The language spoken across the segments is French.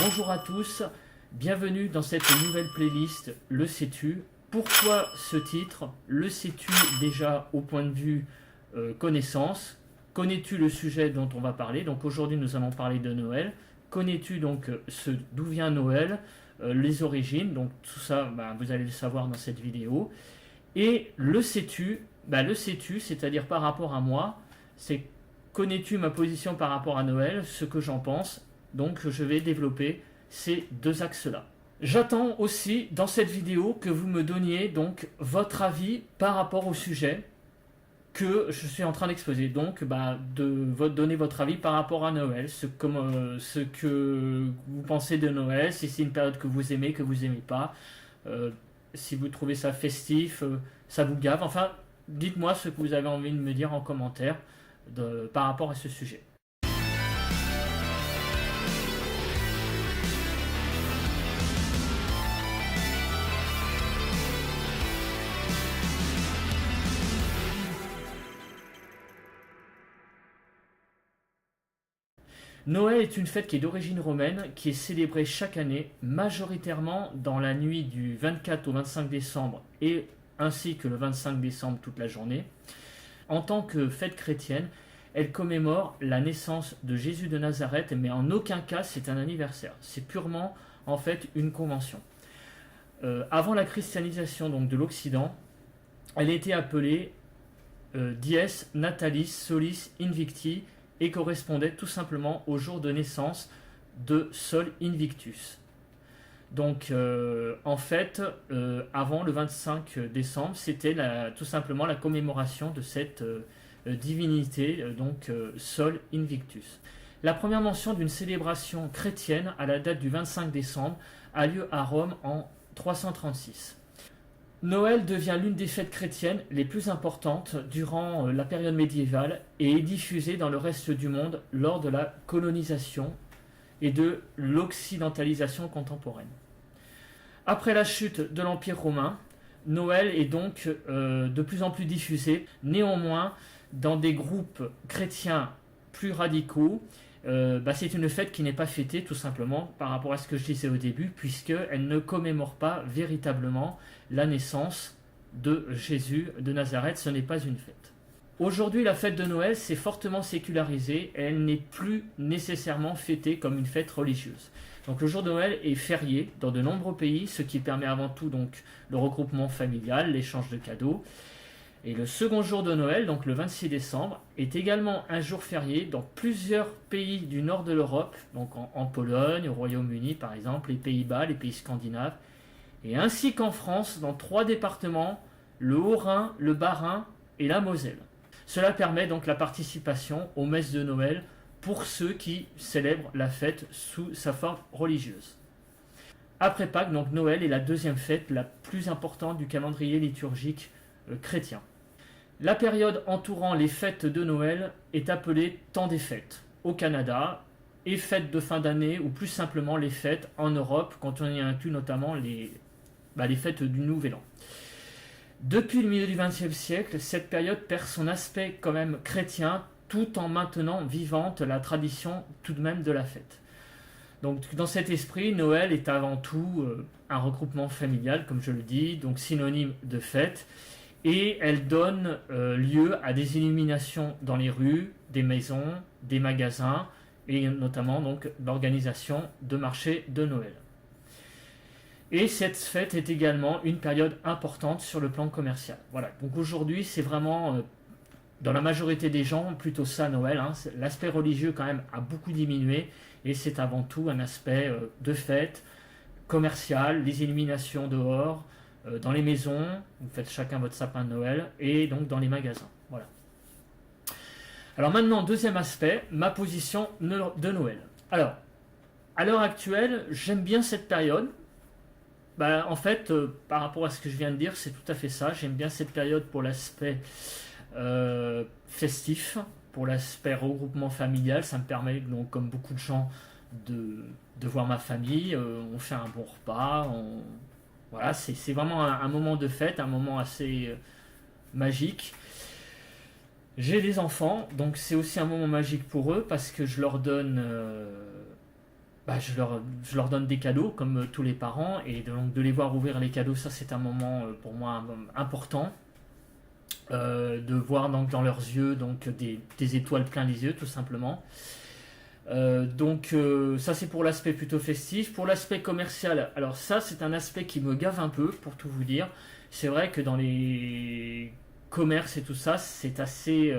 Bonjour à tous, bienvenue dans cette nouvelle playlist Le Sais-tu. Pourquoi ce titre? Le sais-tu déjà au point de vue connaissance? Connais-tu le sujet dont on va parler? Donc aujourd'hui nous allons parler de Noël. Connais-tu donc d'où vient Noël, les origines? Donc tout ça vous allez le savoir dans cette vidéo. Et le sais-tu? Le sais-tu, c'est-à-dire par rapport à moi, c'est connais-tu ma position par rapport à Noël, ce que j'en pense? Donc je vais développer ces deux axes-là. J'attends aussi dans cette vidéo que vous me donniez donc votre avis par rapport au sujet que je suis en train d'exposer. Donc donner votre avis par rapport à Noël, ce que vous pensez de Noël, si c'est une période que vous aimez pas, si vous trouvez ça festif, ça vous gave. Enfin, dites-moi ce que vous avez envie de me dire en commentaire par rapport à ce sujet. Noël est une fête qui est d'origine romaine, qui est célébrée chaque année, majoritairement dans la nuit du 24 au 25 décembre et ainsi que le 25 décembre toute la journée. En tant que fête chrétienne, elle commémore la naissance de Jésus de Nazareth, mais en aucun cas c'est un anniversaire. C'est purement en fait une convention. Avant la christianisation donc de l'Occident, elle était appelée Dies Natalis Solis Invicti et correspondait tout simplement au jour de naissance de Sol Invictus. Donc avant le 25 décembre, c'était tout simplement la commémoration de cette divinité, Sol Invictus. La première mention d'une célébration chrétienne à la date du 25 décembre a lieu à Rome en 336. Noël devient l'une des fêtes chrétiennes les plus importantes durant la période médiévale et est diffusée dans le reste du monde lors de la colonisation et de l'occidentalisation contemporaine. Après la chute de l'Empire romain, Noël est donc de plus en plus diffusé, néanmoins dans des groupes chrétiens plus radicaux. C'est une fête qui n'est pas fêtée tout simplement par rapport à ce que je disais au début, puisqu'elle ne commémore pas véritablement la naissance de Jésus de Nazareth. Ce n'est pas une fête. Aujourd'hui, la fête de Noël s'est fortement sécularisée et elle n'est plus nécessairement fêtée comme une fête religieuse. Donc le jour de Noël est férié dans de nombreux pays, ce qui permet avant tout donc le regroupement familial, l'échange de cadeaux. Et le second jour de Noël, donc le 26 décembre, est également un jour férié dans plusieurs pays du nord de l'Europe, donc en Pologne, au Royaume-Uni par exemple, les Pays-Bas, les pays scandinaves, et ainsi qu'en France, dans 3 départements, le Haut-Rhin, le Bas-Rhin et la Moselle. Cela permet donc la participation aux messes de Noël pour ceux qui célèbrent la fête sous sa forme religieuse. Après Pâques, donc Noël est la deuxième fête la plus importante du calendrier liturgique chrétien. La période entourant les fêtes de Noël est appelée temps des fêtes au Canada et fêtes de fin d'année ou plus simplement les fêtes en Europe quand on y inclut notamment les fêtes du Nouvel An. Depuis le milieu du XXe siècle, cette période perd son aspect quand même chrétien tout en maintenant vivante la tradition tout de même de la fête. Donc dans cet esprit, Noël est avant tout un regroupement familial, comme je le dis, donc synonyme de fête. Et elle donne lieu à des illuminations dans les rues, des maisons, des magasins, et notamment donc l'organisation de marchés de Noël. Et cette fête est également une période importante sur le plan commercial. Voilà, donc aujourd'hui c'est vraiment, dans la majorité des gens, plutôt ça Noël. L'aspect religieux quand même a beaucoup diminué, et c'est avant tout un aspect de fête, commercial, les illuminations dehors, dans les maisons, vous faites chacun votre sapin de Noël, et donc dans les magasins. Voilà. Alors maintenant, deuxième aspect, ma position de Noël. Alors, à l'heure actuelle, j'aime bien cette période. Par rapport à ce que je viens de dire, c'est tout à fait ça. J'aime bien cette période pour l'aspect festif, pour l'aspect regroupement familial. Ça me permet, donc, comme beaucoup de gens, de voir ma famille. On fait un bon repas, voilà, c'est vraiment un moment de fête, un moment assez magique. J'ai des enfants, donc c'est aussi un moment magique pour eux parce que je leur donne je leur donne des cadeaux comme tous les parents, et donc de les voir ouvrir les cadeaux, ça c'est un moment pour moi important. De voir donc dans leurs yeux donc des étoiles plein les yeux tout simplement. Ça c'est pour l'aspect plutôt festif. Pour l'aspect commercial, alors ça c'est un aspect qui me gave un peu pour tout vous dire. C'est vrai que dans les commerces et tout ça c'est assez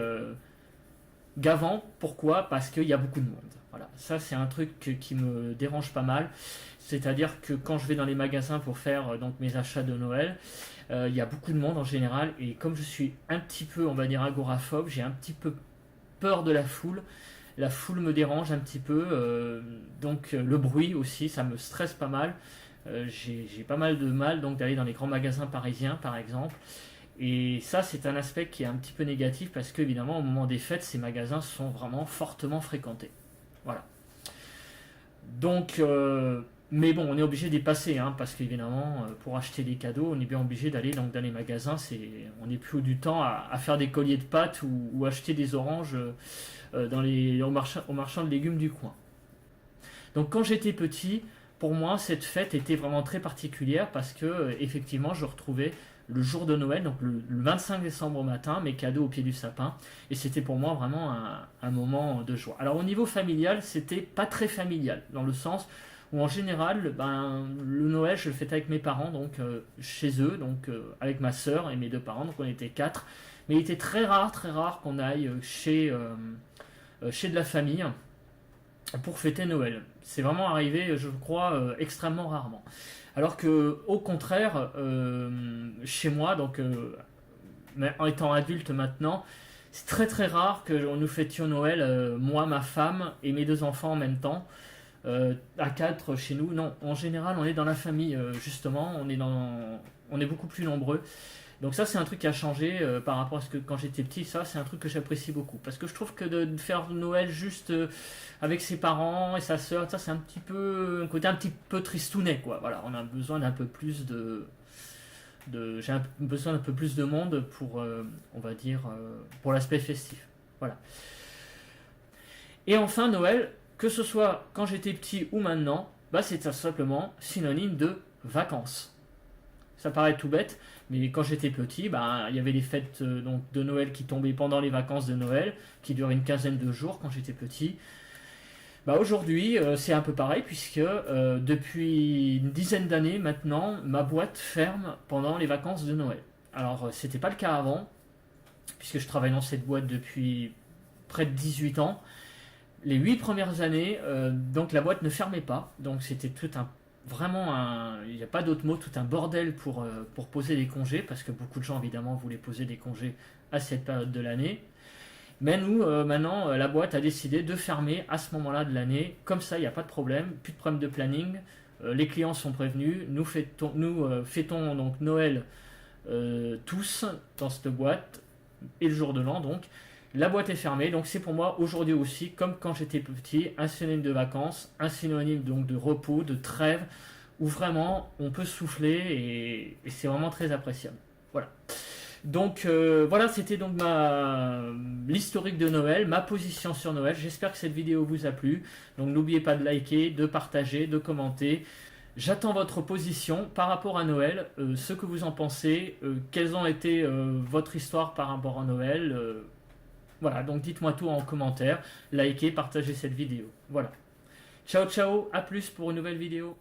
gavant. Pourquoi? Parce qu'il y a beaucoup de monde. Voilà, ça c'est un truc qui me dérange pas mal. C'est-à-dire que quand je vais dans les magasins pour faire donc mes achats de Noël, il y a beaucoup de monde en général, et comme je suis un petit peu, on va dire, agoraphobe, j'ai un petit peu peur de la foule. La foule me dérange un petit peu, le bruit aussi, ça me stresse pas mal. J'ai pas mal de mal donc d'aller dans les grands magasins parisiens par exemple. Et ça c'est un aspect qui est un petit peu négatif parce qu'évidemment au moment des fêtes, ces magasins sont vraiment fortement fréquentés. Voilà. Donc, mais bon, on est obligé d'y passer, hein, parce qu'évidemment, pour acheter des cadeaux, on est bien obligé d'aller donc, dans les magasins. On n'est plus du temps à faire des colliers de pâtes ou acheter des oranges au marchand de légumes du coin. Donc quand j'étais petit, pour moi, cette fête était vraiment très particulière parce que effectivement, je retrouvais le jour de Noël, donc le 25 décembre au matin, mes cadeaux au pied du sapin, et c'était pour moi vraiment un moment de joie. Alors au niveau familial, c'était pas très familial, dans le sens où en général, le Noël, je le fêtais avec mes parents, donc chez eux, donc avec ma soeur et mes deux parents, donc on était 4. Mais il était très rare qu'on aille chez de la famille pour fêter Noël. C'est vraiment arrivé, je crois, extrêmement rarement. Alors que, au contraire, chez moi, donc en étant adulte maintenant, c'est très très rare que nous fêtions Noël, moi, ma femme et mes deux enfants en même temps. À 4 chez nous, non. En général, on est dans la famille, justement, on est beaucoup plus nombreux. Donc ça c'est un truc qui a changé par rapport à ce que quand j'étais petit. Ça c'est un truc que j'apprécie beaucoup parce que je trouve que de faire Noël juste avec ses parents et sa soeur, ça c'est un côté un petit peu tristounet quoi. Voilà, on a besoin d'un peu plus besoin d'un peu plus de monde pour on va dire pour l'aspect festif. Voilà. Et enfin Noël, que ce soit quand j'étais petit ou maintenant, c'est tout simplement synonyme de vacances. Ça paraît tout bête, mais quand j'étais petit, il y avait les fêtes de Noël qui tombaient pendant les vacances de Noël, qui duraient une quinzaine de jours quand j'étais petit. Aujourd'hui, c'est un peu pareil, puisque depuis une dizaine d'années maintenant, ma boîte ferme pendant les vacances de Noël. Alors, c'était pas le cas avant, puisque je travaille dans cette boîte depuis près de 18 ans. Les 8 premières années, donc la boîte ne fermait pas, donc c'était il n'y a pas d'autre mot, tout un bordel pour poser des congés, parce que beaucoup de gens évidemment voulaient poser des congés à cette période de l'année. Mais nous, maintenant, la boîte a décidé de fermer à ce moment-là de l'année. Comme ça, il n'y a pas de problème, plus de problème de planning. Les clients sont prévenus. Nous fêtons donc Noël tous dans cette boîte, et le jour de l'an donc. La boîte est fermée, donc c'est pour moi aujourd'hui aussi, comme quand j'étais petit, un synonyme de vacances, un synonyme donc de repos, de trêve, où vraiment on peut souffler et c'est vraiment très appréciable. Voilà. Donc voilà, c'était donc l'historique de Noël, ma position sur Noël. J'espère que cette vidéo vous a plu. Donc n'oubliez pas de liker, de partager, de commenter. J'attends votre position par rapport à Noël, ce que vous en pensez, quelles ont été votre histoire par rapport à Noël. Voilà, donc dites-moi tout en commentaire, likez, partagez cette vidéo. Voilà. Ciao, ciao, à plus pour une nouvelle vidéo.